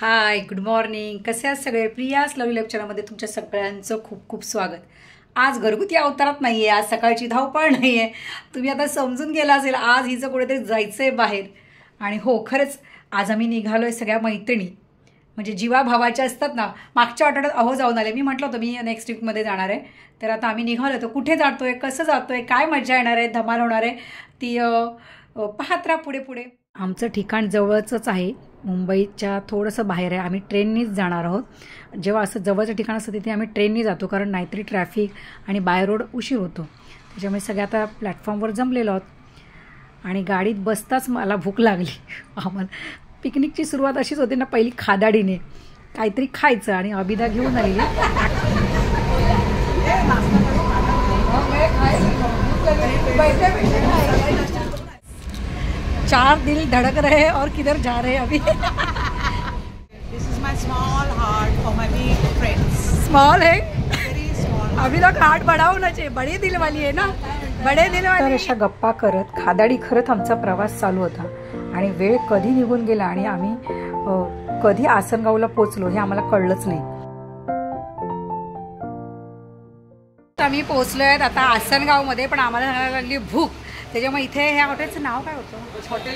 हाय, good morning. कसे आहात सगळे? प्रियास लवली लाईफ चॅनलमध्ये तुमच्या सगळ्यांचं खूप खूप स्वागत. आज घरगुती अवतारात नाही आहे, आज सकाळची धावपळ नाही आहे. तुम्ही आता समजून गेला असेल, आज हिचं कुठेतरी जायचं आहे बाहेर. आणि हो, खरंच आज आम्ही निघालो आहे सगळ्या मैत्रिणी, म्हणजे जीवा भावाच्या असतात ना. मागच्या आठवड्यात अहो जाऊन आले, मी म्हटलं होतं मी नेक्स्ट वीकमध्ये जाणार आहे. तर आता आम्ही निघालो. तर कुठे जातो आहे, कसं जातो आहे, काय मजा येणार आहे, धमाल होणार आहे, ती पाहत राहा पुढे पुढे. आमचं ठिकाण जवळचंच आहे, मुंबईच्या थोडंसं बाहेर आहे. आम्ही ट्रेननीच जाणार आहोत. जेव्हा असं जवळचं ठिकाण असतं तिथे आम्ही ट्रेननी जातो, कारण नाहीतरी ट्रॅफिक आणि बाय रोड उशीर होतो. त्याच्यामुळे सगळे आता प्लॅटफॉर्मवर जमलेलो आहोत. आणि गाडीत बसताच मला भूक लागली. आम्हाला पिकनिकची सुरुवात अशीच होती ना, पहिली खादाडीने काहीतरी खायचं. आणि अभिदा घेऊन आलेली 4 दिल धड़क रहे हैं और किधर जा रहे हैं अभी. This is my small heart for my big friends. Small है, Very small. अभी लोग हार्ट बड़ा होना चाहिए, बड़ी दिल वाली है ना, बड़े दिल वाली. तर अशा गप्पा करत खादाडी खरत आमचा प्रवास चालू होता. आणि वेळ कधी निघून गेला आणि आम्ही कधी आसनगावला पोहोचलो हे आम्हाला कळलंच नाही. आम्ही पोहोचलो आहेत आता आसनगावमध्ये, पण आम्हाला सांगायला लागली भूक. त्याच्यामुळे इथे ह्या हॉटेलचं नाव काय होतं? हॉटेल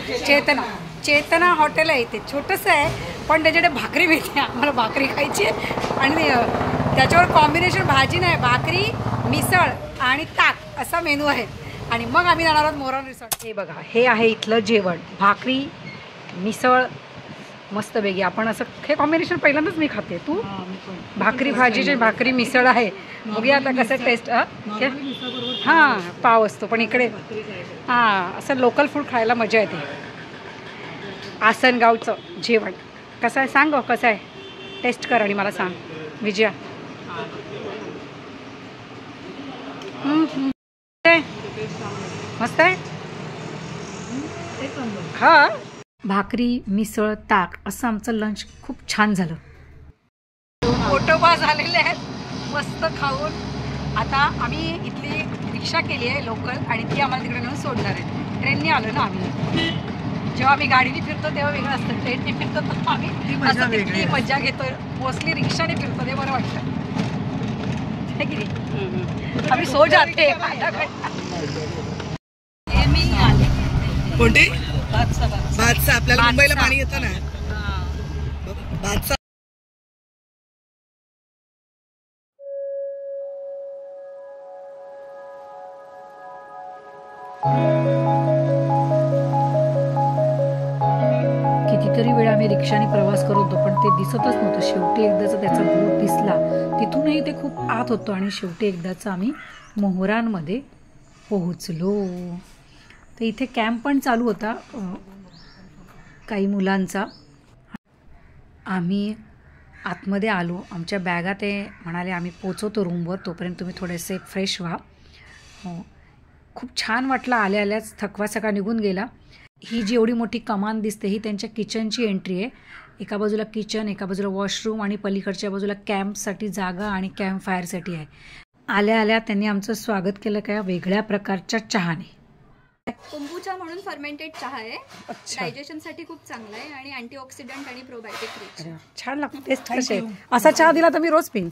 चेतना हॉटेल आहे. इथे छोटंसं आहे, पण त्याच्याकडे भाकरी मिळते. आम्हाला भाकरी खायची आहे. आणि त्याच्यावर कॉम्बिनेशन भाजी नाही, भाकरी, मिसळ आणि ताक असा मेनू आहे. आणि मग आम्ही जाणार आहोत मोरन रिसॉर्ट. हे बघा, हे आहे इथलं जेवण. भाकरी, मिसळ, मस्त वेगळी. आपण असं हे कॉम्बिनेशन पहिल्यांदाच मी खाते. तू? भाकरी भाजीची भाकरी मिसळ आहे. बघूया आता कसं टेस्ट. हां, पाव असतो, पण इकडे हां असं लोकल फूड खायला मजा येते. आसनगावचं जेवण कसं आहे सांग, कसं आहे, टेस्ट कर आणि मला सांग विजया. मस्त आहे. हां, भाकरी, मिसळ, ताक असं आमचं लंच खूप छान झालं. फोटोबा झालेले आहेत मस्त खाऊन. आता आम्ही इथली रिक्षा केली आहे लोकल, आणि ती आम्हाला तिकडे नेऊन सोडणार आहे. ट्रेनने आलो ना आम्ही. जेव्हा आम्ही गाडीने फिरतो तेव्हा वेगळं असतं, ट्रेनने फिरतो तर आम्ही ती मजा घेतो. मोस्टली रिक्षाने फिरतो ते बरं वाटतं, है की नाही? आम्ही सो जाते. कोणते? बादशाह. आपल्याला मुंबईला पाणी येतं ना, बादशाह. कितीतरी वेळा आम्ही रिक्षाने प्रवास करत होतो, पण ते दिसतच नव्हतं. शेवटी एकदाचा त्याचा बोट दिसला, तिथूनही ते खूप आत होतं. आणि शेवटी एकदाचा आम्ही मोहरांमध्ये पोहोचलो. तर इथे कॅम्प पण चालू होता काही मुलांचा. आम्ही आतमध्ये आलो, आमच्या बॅगा ते म्हणाले आम्ही पोचवतो रूमवर, तोपर्यंत तुम्ही थोडेसे फ्रेश व्हा. खूप छान वाटलं. आल्या आल्याच थकवा सगळा निघून गेला. ही जी एवढी मोठी कमान दिसते ही त्यांच्या किचनची एंट्री आहे. एका बाजूला किचन, एका बाजूला वॉशरूम, आणि पलीकडच्या बाजूला कॅम्पसाठी जागा आणि कॅम्प फायरसाठी आहे. आल्या आल्या त्यांनी आमचं स्वागत केलं काय वेगळ्या प्रकारच्या चहाने. कोंबुचा म्हणून फर्मेंटेड चहा आहे. डायजेशन साठी खूप चांगला आहे आणि अँटीऑक्सिडंट आणि प्रोबायोटिक रिच. छान लागतो. टेस्ट कसे आहे? असा चहा दिला तर मी रोज पिन.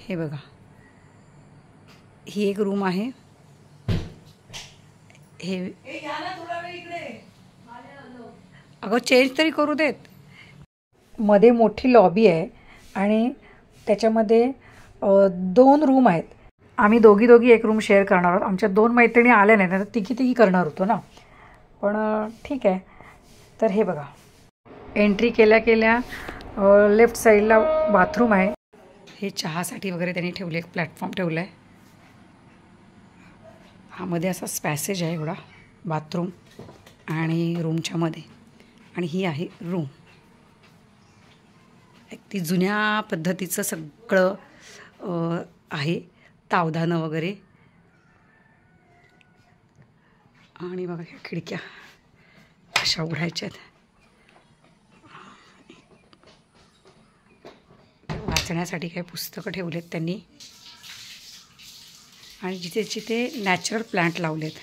हे बघा, ही एक रूम आहे. हे अगं चेंज तरी करू देत. मध्ये मोठी लॉबी आहे आणि त्याच्यामध्ये 2 रूम आहेत. आम्ही दोघी एक रूम शेअर करणार आहोत. आमच्या 2 मैत्रिणी आल्या नाही तर तिघी करणार होतो ना, पण ठीक आहे. तर हे बघा, एंट्री केल्या लेफ्ट साईडला बाथरूम आहे. हे चहासाठी वगैरे त्यांनी ठेवले, एक प्लॅटफॉर्म ठेवला आहे. हा मध्ये असा पॅसेज आहे एवढा, बाथरूम आणि रूमच्या मध्ये. आणि ही आहे रूम. ती जुन्या पद्धतीचं सगळं आहे, तावदानं वगैरे. आणि बघा ह्या खिडक्या अशा उघडायच्या आहेत. वाचण्यासाठी काही पुस्तकं ठेवलेत त्यांनी. आणि जिथे जिथे नॅचरल प्लांट लावलेत.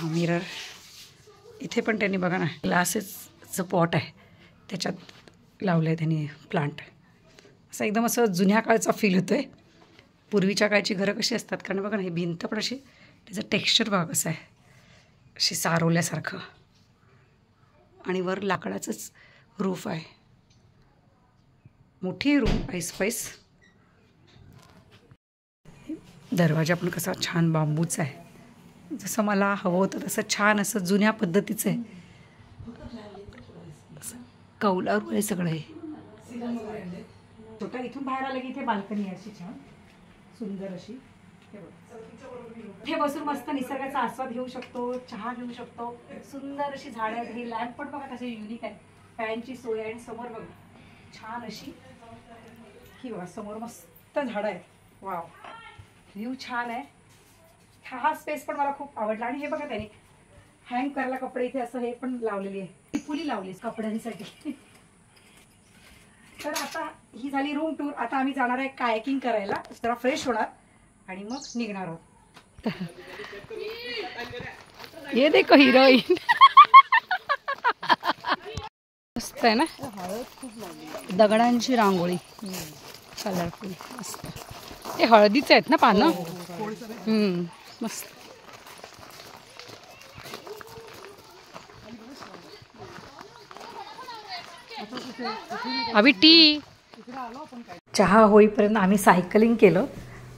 मिरर इथे पण त्यांनी बघा ना ग्लासेसचं पॉट आहे त्याच्यात लावलं आहे त्यांनी प्लांट. असं एकदम असं जुन्या काळचा फील होतो आहे. पूर्वीच्या काळची घरं कशी असतात कारण बघा ना ही भिंत पण अशी त्याचं टेक्स्चर बघा कसं आहे अशी सारवल्यासारखं आणि वर लाकडाचंच रूफ आहे. मोठी रूम ऐसपैस. दरवाजा पण कसा छान बांबूचा आहे जसं मला हवं होतं तसं छान असं जुन्या पद्धतीचं आहे. कौलारू आहे सगळं हे. छोटा इथून बाहेर आलं की इथे बाल्कनी आहे अशी छान सुंदर अशी. इथे बसून मस्त निसर्गाचा आस्वाद घेऊ शकतो, चहा घेऊ शकतो. सुंदर अशी झाडं आहेत. ही लॅम्प पण बघा कशी युनिक आहे. फॅनची सोय आहे आणि समोर बघा छान अशी ही बघा समोर मस्त झाडं आहेत. वाव व्ह्यू छान आहे. हा स्पेस पण मला खूप आवडला. आणि हे बघा त्याने हँग करायला कपडे इथे असं हे पण लावलेली आहे फुली लावली कपड्यांसाठी. तर आता ही झाली रूम टूर. आता आम्ही जाणार आहे कायाकिंग करायला जरा फ्रेश होणार आणि मग निघणार आहोत. ये देखो हिरोईन मस्त आहे ना दगडांची रांगोळी कलरफुल मस्त. ते हळदीचे आहेत ना पानं. मस्त. अभि टी चहा होईपर्यंत आम्ही सायकलिंग केलं.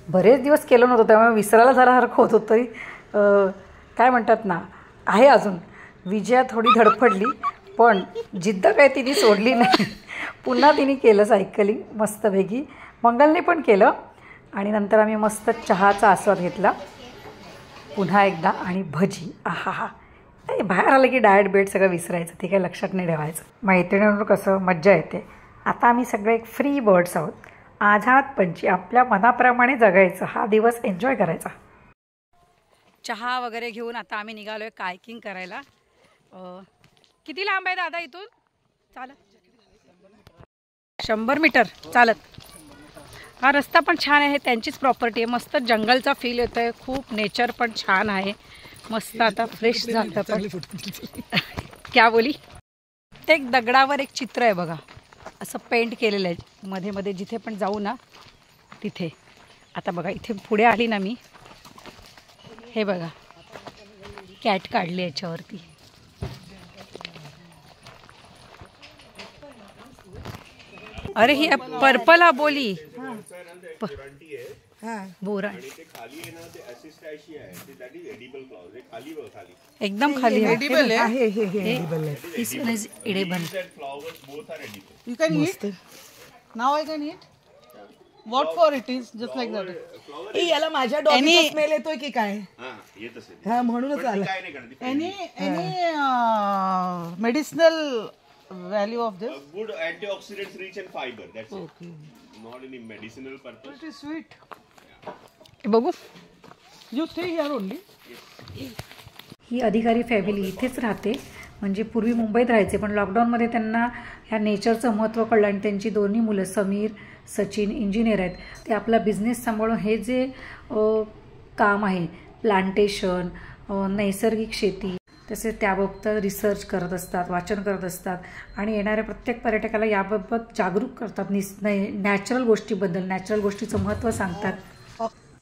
बरेच दिवस केलं नव्हतं त्यामुळे विसरायला जरा हरकत होत होतं. काय म्हणतात ना आहे अजून. विजया थोडी धडपडली पण जिद्द काय तिने सोडली नाही. पुन्हा तिने केलं सायकलिंग मस्तपैकी. मंगलने पण केलं आणि नंतर आम्ही मस्त चहाचा आस्वाद घेतला पुन्हा एकदा. आणि भजी आहा हा. बाहेर आलं की डाएट बेट सगळं विसरायचं. ते काही लक्षात नाही ठेवायचं. मैत्रिणींवर कसं मज्जा येते. आता आम्ही सगळे एक फ्री बर्ड्स आहोत. आझाद पंछी आपल्या मनाप्रमाणे जगायचं. हा दिवस एन्जॉय करायचा. चहा वगैरे घेऊन आता आम्ही निघालो आहे कायकिंग करायला. किती लांब आहे दादा इथून चालत? 100 मीटर चालत. हा रस्ता पण छान आहे. त्यांचीच प्रॉपर्टी आहे. मस्त जंगलचा फील येतो आहे. खूप नेचर पण छान आहे. मस्त आता फ्रेश झालं पण. क्या बोली. ते एक दगडावर एक चित्र आहे बघा असं पेंट केलेलं आहे मध्ये मध्ये जिथे पण जाऊ ना तिथे. आता बघा इथे पुढे आली ना मी हे बघा कॅट काढली याच्यावरती. अरे ही पर्पल बोली बोरा एकदम खाली आहे. You can eat. Now I can eat. What for it is just like that. ए याला माझ्या डॉगीचा स्मेल येतोय की काय? येत असेल. हां म्हणूनच आला. Any medicinal value of this? Good antioxidants rich in fiber. That's it. Not any medicinal purpose. It is sweet. बघू. You stay here only. ही अधिकारी फॅमिली इथेच राहते. म्हणजे पूर्वी मुंबईत राहायचे पण लॉकडाऊनमध्ये त्यांना ह्या नेचरचं महत्त्व कळलं आणि त्यांची दोन्ही मुलं समीर सचिन इंजिनियर आहेत. ते आपला बिझनेस सांभाळून हे जे काम आहे प्लांटेशन नैसर्गिक शेती तसेच त्याबाबत रिसर्च करत असतात वाचन करत असतात आणि येणाऱ्या प्रत्येक पर्यटकाला याबाबत जागरूक करतात. नॅचरल गोष्टीबद्दल नॅचरल गोष्टीचं महत्त्व सांगतात.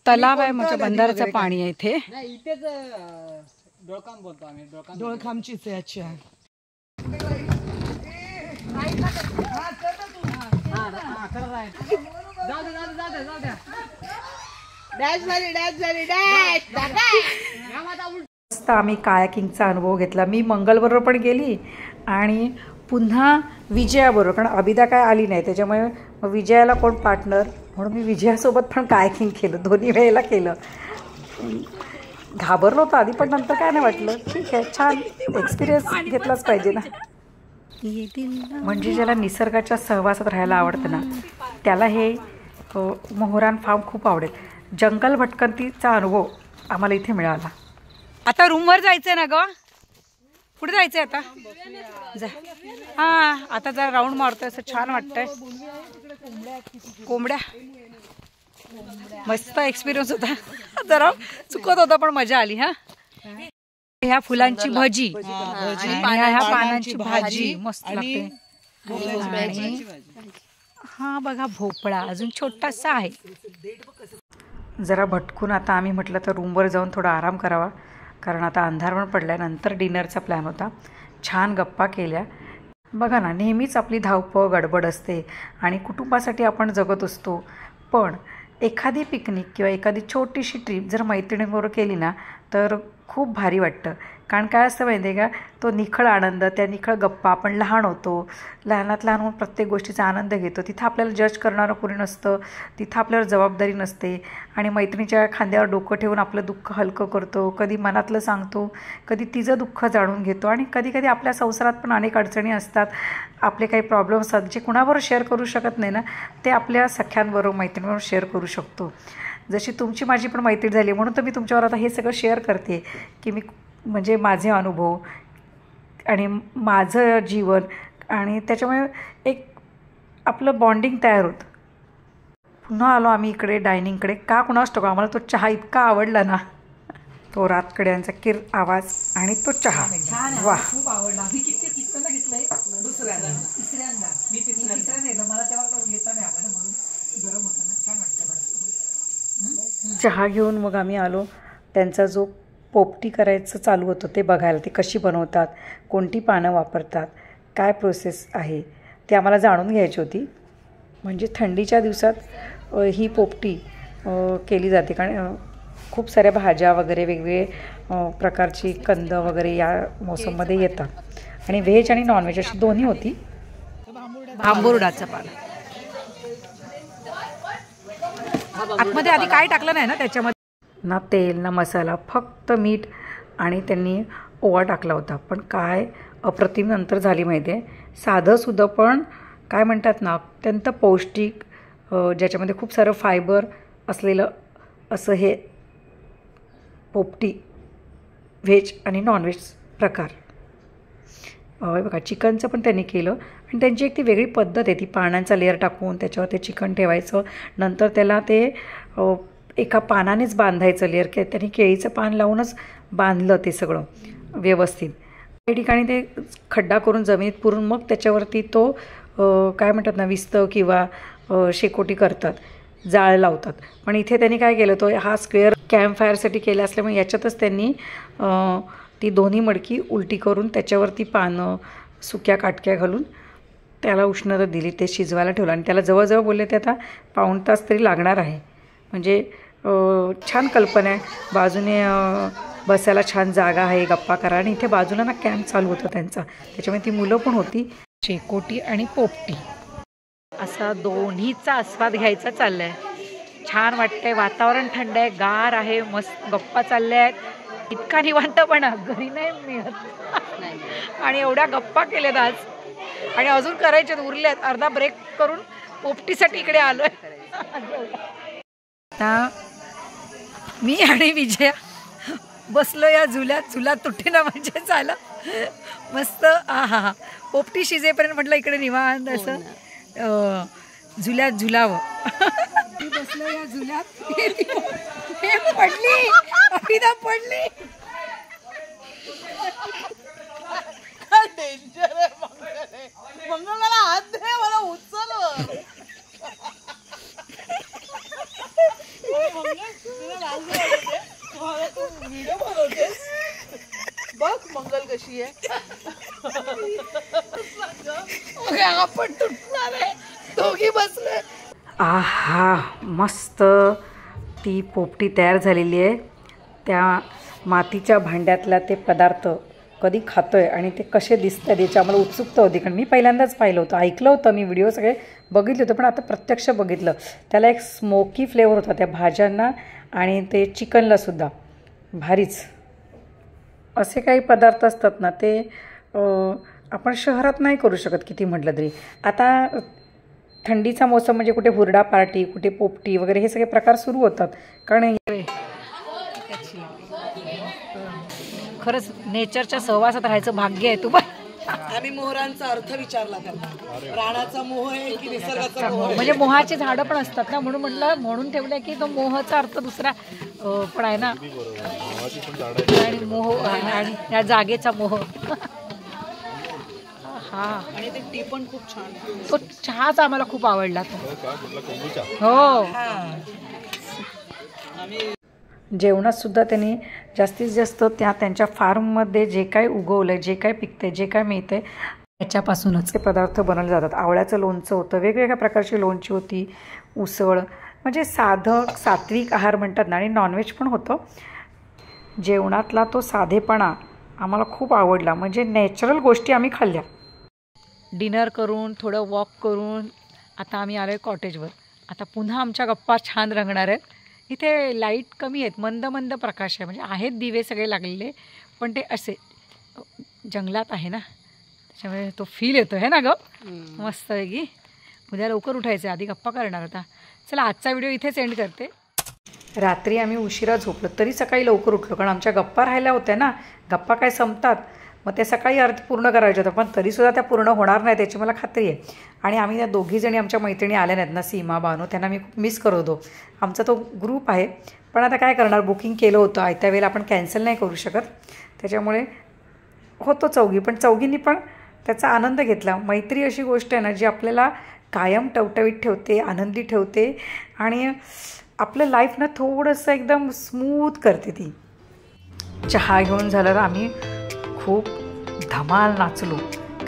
तलाव आहे म्हणजे बंधाऱ्याचं पाणी आहे इथे. इथेच डोळखाम बोलतो आम्ही. डोळखामचीच आहे. अच्छा आम्ही कायाकिंगचा अनुभव घेतला. मी मंगलबरोबर पण गेली आणि पुन्हा विजयाबरोबर कारण अबिदा काय आली नाही त्याच्यामुळे मग विजयाला कोण पार्टनर म्हणून मी विजयासोबत पण कायाकिंग केलं. दोन्ही वेळेला केलं. घाबरलो होतं आधी पण नंतर काय नाही वाटलं. ठीक आहे छान एक्सपिरियन्स घेतलाच पाहिजे ना. म्हणजे ज्याला निसर्गाच्या सहवासात राहायला आवडतं ना त्याला हे मोहरान फार्म खूप आवडेल. जंगल भटकंतीचा अनुभव आम्हाला इथे मिळाला. आता रूमवर जायचं ना ग. कुठे जायचंय आता जा. हां आता जरा राऊंड मारतोय असं छान वाटतंय. कोंबड्या मस्त एक्सपिरियन्स होता. जरा चुकत होता पण मजा आली. हां ह्या फुलांची भजी भजी आणि ह्या पानांची भाजी मस्त आणि लागते. आणि हा बघा भोपळा अजून छोटासा आहे. जरा भटकून आता आम्ही म्हटलं तर रूमवर जाऊन थोडा आराम करावा, कारण आता अंधार पण पडला. नंतर डिनरचा प्लॅन होता. छान गप्पा केल्या. बघा ना, नेहमीच आपली धावपळ गडबड असते आणि कुटुंबासाठी आपण जगत असतो, पण एखादी पिकनिक किंवा एखादी छोटीशी ट्रीप जर मैत्रिणींबरोबर केली ना तर खूप भारी वाटतं. कारण काय असतं माहिती आहे का, तो निखळ आनंद, त्या निखळ गप्पा. आपण लहान होतो, लहानात लहान होऊन प्रत्येक गोष्टीचा आनंद घेतो. तिथं आपल्याला जज करणारं कोणी नसतं, तिथं आपल्यावर जबाबदारी नसते आणि मैत्रिणीच्या खांद्यावर डोकं ठेवून आपलं दुःख हलकं करतो. कधी मनातलं सांगतो, कधी तिचं दुःख जाणून घेतो. आणि कधी कधी आपल्या संसारात पण अनेक अडचणी असतात, आपले काही प्रॉब्लेम असतात जे कुणाबरोबर शेअर करू शकत नाही ना, ते आपल्या सख्यांबरोबर मैत्रिणीबरोबर शेअर करू शकतो. जशी तुमची माझी पण मैत्री झाली, म्हणून तर मी तुमच्यावर आता हे सगळं शेअर करते की मी म्हणजे माझे अनुभव आणि माझं जीवन, आणि त्याच्यामुळे एक आपलं बॉन्डिंग तयार होतं. पुन्हा आलो आम्ही इकडे डायनिंगकडे. का कुणास ठाऊक आम्हाला तो चहा इतका आवडला ना, तो रातकड्यांचा किर आवाज आणि तो चहा. वा, खूप आवडला. मी किती घेतलंय? तिसऱ्यांदा. मी तिसऱ्यांदा नेलं. मला तेव्हा घेता नाही आलं ना, म्हणून गरम होतं ना, छान वाटतं. चहा घेऊन मग आम्ही आलो. त्यांचा जो पोपटी करायचं चालू होतं ते बघायला. ते कशी बनवतात, कोणती पानं वापरतात, काय प्रोसेस आहे ते आम्हाला जाणून घ्यायची होती. म्हणजे थंडीच्या दिवसात ही पोपटी केली जाते, कारण खूप साऱ्या भाज्या वगैरे वेगवेगळे प्रकारची कंद वगैरे या मोसममध्ये येतात. आणि व्हेज आणि नॉनव्हेज अशी दोन्ही होती. भांबुर्डाचं पान आतमध्ये आधी काय टाकलं नाही ना त्याच्यामध्ये, ना तेल ना मसाला, फक्त मीठ आणि त्यांनी ओवा टाकला होता. पण काय अप्रतिम नंतर झाली माहिती आहे. साधंसुद्धा पण काय म्हणतात ना, अत्यंत पौष्टिक, ज्याच्यामध्ये खूप सारं फायबर असलेलं असं हे पोपटी व्हेज आणि नॉनव्हेज प्रकार. बघा, चिकनचं पण त्यांनी केलं आणि त्यांची एक ती वेगळी पद्धत आहे. ती पानांचा लेअर टाकून त्याच्यावर ते चिकन ठेवायचं, नंतर त्याला ते एका पानानेच बांधायचं लेअर. त्यांनी केळीचं पान लावूनच बांधलं ते सगळं व्यवस्थित. काही ठिकाणी ते खड्डा करून जमिनीत पुरून मग त्याच्यावरती तो काय म्हणतात ना, विस्तव किंवा शेकोटी करतात, जाळ लावतात. पण इथे त्यांनी काय केलं, तो हा स्क्वेअर कॅम्प फायरसाठी केला असल्यामुळे याच्यातच त्यांनी ती दोन्ही मडकी उलटी करून त्याच्यावरती पानं सुक्या काटक्या घालून त्याला उष्णता दिली, ते शिजवायला ठेवलं. आणि त्याला जवळजवळ बोलले ते आता पाऊण तास तरी लागणार आहे. म्हणजे छान कल्पना आहे. बाजूने बसायला छान जागा आहे, गप्पा करा. आणि इथे बाजूला ना कॅम्प चालू होता त्यांचा, त्याच्यामुळे ती मुलं पण होती. शेकोटी आणि पोपटी असा दोन्हीचा आस्वाद घ्यायचा चालला आहे. छान वाटतंय, वातावरण थंड आहे, गार आहे, मस्त गप्पा चालल्या आहेत. इतका निवांतपणा घरी नाही मिळत. आणि एवढ्या गप्पा केल्यात आज, आणि अजून करायच्यात, उरल्यात. अर्धा ब्रेक करून पोपटीसाठी इकडे आलोय. आता मी आणि विजया बसलो या झुल्यात. झुला तुटेना म्हणजे झालं मस्त. हा पोपटी शिजेपर्यंत म्हटलं इकडे निवांत असं झुल्यात झुलावं. बसलो या झुल्यात. पडली, अभिदा पडली. डेंजर आहे मंगल. मला हात दे, मला उचल. व्हिडिओ बनवतेस बघ मंगल कशी आहे. आपण तुटणार आहे, दोघी बसले. आहा, मस्त ती पोपटी तयार झालेली आहे. त्या मातीच्या भांड्यातला ते पदार्थ कधी खातोय आणि ते कसे दिसत आहेत याची आम्हाला उत्सुकता होती. कारण मी पहिल्यांदाच पाहिलं होतं, ऐकलं होतं मी, व्हिडिओ सगळे बघितले होते, पण आता प्रत्यक्ष बघितलं. त्याला एक स्मोकी फ्लेवर होता त्या भाज्यांना आणि ते चिकनलासुद्धा. भारीच. असे काही पदार्थ असतात ना, ते आपण शहरात नाही करू शकत किती म्हटलं तरी. आता थंडीचा मोसम म्हणजे कुठे हुरडा पार्टी, कुठे पोपटी वगैरे हे सगळे प्रकार सुरू होतात. कारण खरंच नेचरच्या सहवासात राहायचं भाग्य आहे. तू आम्ही मोहरांचा अर्थ विचारला त्यांना, प्राणाचा मोह आहे की निसर्गाचा मोह आहे. म्हणजे मोहाचे झाडं पण असतात ना, म्हणून म्हटलं, म्हणून ठेवलं की तो मोहाचा अर्थ दुसरा पण आहे ना. मोहाची पण झाडं आहेत. आणि मोह आणि या जागेचा मोह. हा आणि ते टी पण खूप छान आहे. तो चहाच आम्हाला खूप आवडला तो. हो का? कुठला कोंबूचा? हो. आम्ही जेवणात सुद्धा त्यांनी जास्तीत जास्त त्यांच्या फार्ममध्ये जे काही उगवलं आहे, जे काही पिकते, जे काय मिळते त्याच्यापासूनच ते पदार्थ बनवले जातात. आवळ्याचं लोणचं होतं, वेगवेगळ्या प्रकारची लोणची होती, उसळ, म्हणजे सात्विक आहार म्हणतात ना. आणि नॉनव्हेज पण होतं. जेवणातला तो साधेपणा आम्हाला खूप आवडला. म्हणजे नॅचरल गोष्टी आम्ही खाल्ल्या. डिनर करून थोडं वॉक करून आता आम्ही आलो आहे कॉटेजवर. आता पुन्हा आमच्या गप्पा छान रंगणार आहेत. इथे लाईट कमी आहेत, मंद मंद प्रकाश आहे. म्हणजे आहेत दिवे सगळे लागलेले, पण ते असे जंगलात आहे ना, त्याच्यामुळे तो फील येतो आहे ना गं. मस्त आहे की. उद्या लवकर उठायचं, आधी गप्पा करणार आता. चला आजचा व्हिडिओ इथेच एंड करते. रात्री आम्ही उशिरा झोपलो तरी सकाळी लवकर उठलो, कारण आमच्या गप्पा राहिल्या होत्या ना. गप्पा काय संपतात, मग ते सकाळी अर्थ पूर्ण करायच्या होत्या, पण तरीसुद्धा त्या पूर्ण होणार नाही त्याची मला खात्री आहे. आणि आम्ही त्या दोघीजणी आमच्या मैत्रिणी आल्या नाहीत ना, सीमा, बानू, त्यांना मी खूप मिस करत होतो. आमचा तो ग्रुप आहे, पण आता काय करणार, बुकिंग केलं होतं, आयत्या वेळेला आपण कॅन्सल नाही करू शकत. त्याच्यामुळे होतो चौघी, पण चौघींनी पण त्याचा आनंद घेतला. मैत्री अशी गोष्ट आहे ना जी आपल्याला कायम टवटवीत ठेवते, आनंदी ठेवते आणि आपलं लाईफ ना थोडंसं एकदम स्मूथ करते ती. चहा घेऊन झालं तर आम्ही खूप धमाल नाचलो.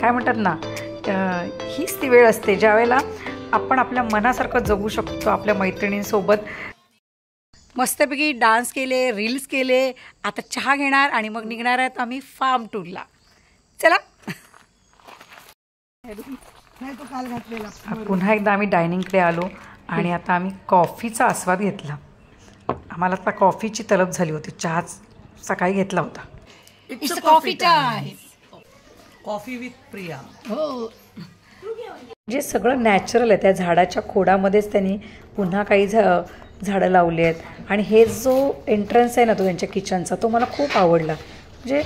काय म्हणतात ना, हीच ती वेळ असते ज्यावेळेला आपण आपल्या मनासारखं जगू शकतो. आपल्या मैत्रिणींसोबत मस्तपैकी डान्स केले, रील्स केले. आता चहा घेणार आणि मग निघणार आहेत आम्ही फार्म टूरला. चला. नाही तो काल घातलेला. पुन्हा एकदा आम्ही डायनिंगकडे आलो आणि आता आम्ही कॉफीचा आस्वाद घेतला. आम्हाला आता कॉफीची तलब झाली होती. चहाच सकाळी घेतला होता. It's coffee time. Coffee with Priya. हो. जे सगळं नॅचरल आहे, त्या झाडाच्या खोडामध्येच त्यांनी पुन्हा काही झाडं लावली आहेत. आणि हे जो एंट्रन्स आहे ना तो त्यांच्या किचनचा, तो मला खूप आवडला. म्हणजे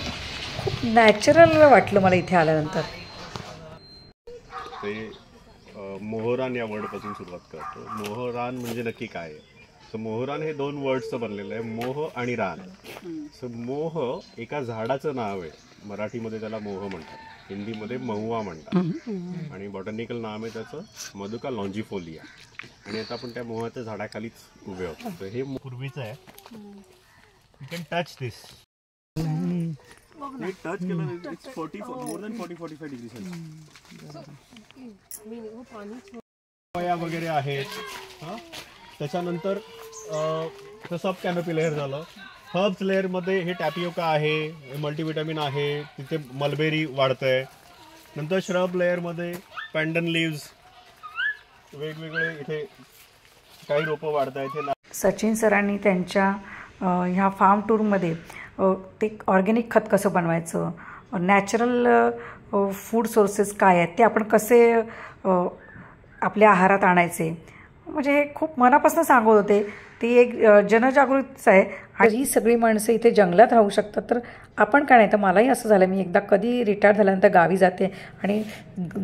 खूप नॅचरल वाटलं मला इथे आल्यानंतर. ते मोहरान या वर्डपासून सुरुवात करतो. मोहरान म्हणजे नक्की काय आहे? सो मोहरान हे 2 वर्ड्सचं बनलेलं आहे, मोह आणि रान. सो मोह एका झाडाचं नाव आहे. मराठीमध्ये त्याला मोह म्हणतात, हिंदीमध्ये महुआ म्हणतात, आणि बॉटॅनिकल नाव आहे त्याचं मधुका लॉन्जिफोलिया. आणि आता आपण त्या मोहाच्या झाडाखालीच उभे होतो. तर हे पूर्वीचं आहे. You can touch this. Touch केलं it's 40 more than 40-45 degree Celsius. वगैरे आहेत. त्याच्यानंतर सब कॅनोपी लेअर झालं. हर्ब्स लेअरमध्ये हे टॅपियोका आहे, मल्टीव्हिटॅमिन आहे, तिथे मलबेरी वाढतंय. नंतर श्रब लेअरमध्ये पॅन्डन लिव्ज, वेगवेगळे इथे काही रोपं वाढत आहेत. सचिन सरांनी त्यांच्या ह्या फार्म टूरमध्ये ते ऑर्गॅनिक खत कसं बनवायचं, नॅचरल फूड सोर्सेस काय आहेत, ते आपण कसे आपल्या आहारात आणायचे, म्हणजे हे खूप मनापासून सांगत होते. ती एक जनजागृतीच आहे. आणि ही सगळी माणसं इथे जंगलात राहू शकतात, तर आपण काय नाही. तर मलाही असं झालं, मी एकदा कधी रिटायर झाल्यानंतर गावी जाते आणि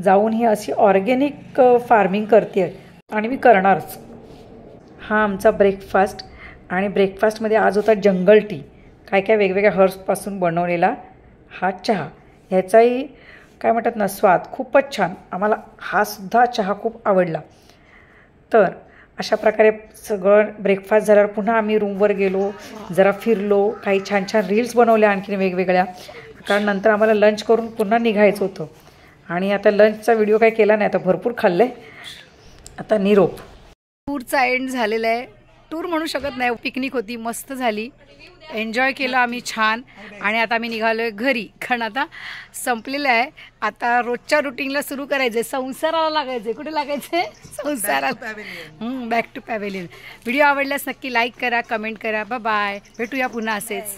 जाऊन ही अशी ऑर्गॅनिक फार्मिंग करते आणि मी करणारच. हा आमचा ब्रेकफास्ट. आणि ब्रेकफास्टमध्ये आज होता जंगल टी, काय काय वेगवेगळ्या हर्ब्सपासून बनवलेला हा चहा. ह्याचाही काय म्हणतात ना स्वाद खूपच छान. आम्हाला हा सुद्धा चहा खूप आवडला. तर अशा प्रकारे सगळं ब्रेकफास्ट झाल्यावर पुन्हा आम्ही रूमवर गेलो, जरा फिरलो, काही छान छान रील्स बनवल्या आणखीन वेगवेगळ्या, कारण नंतर आम्हाला लंच करून पुन्हा निघायचं होतं. आणि आता लंचचा व्हिडिओ काही केला नाही, आता भरपूर खाल्लं आहे. आता निरोप. टूरचा एंड झालेला आहे. टूर म्हणू शकत नाही, पिकनिक होती, मस्त झाली, एन्जॉय केलं आम्ही छान. आणि आता आम्ही निघालो आहे घरी, कारण आता संपलेलं आहे. आता रोजच्या रुटीनला सुरू करायचं आहे, संसाराला लागायचं आहे. कुठे लागायचं आहे? संसाराला. Back to pavilion. व्हिडिओ आवडल्यास नक्की लाईक करा, कमेंट करा. Bye bye. भेटूया पुन्हा असेच.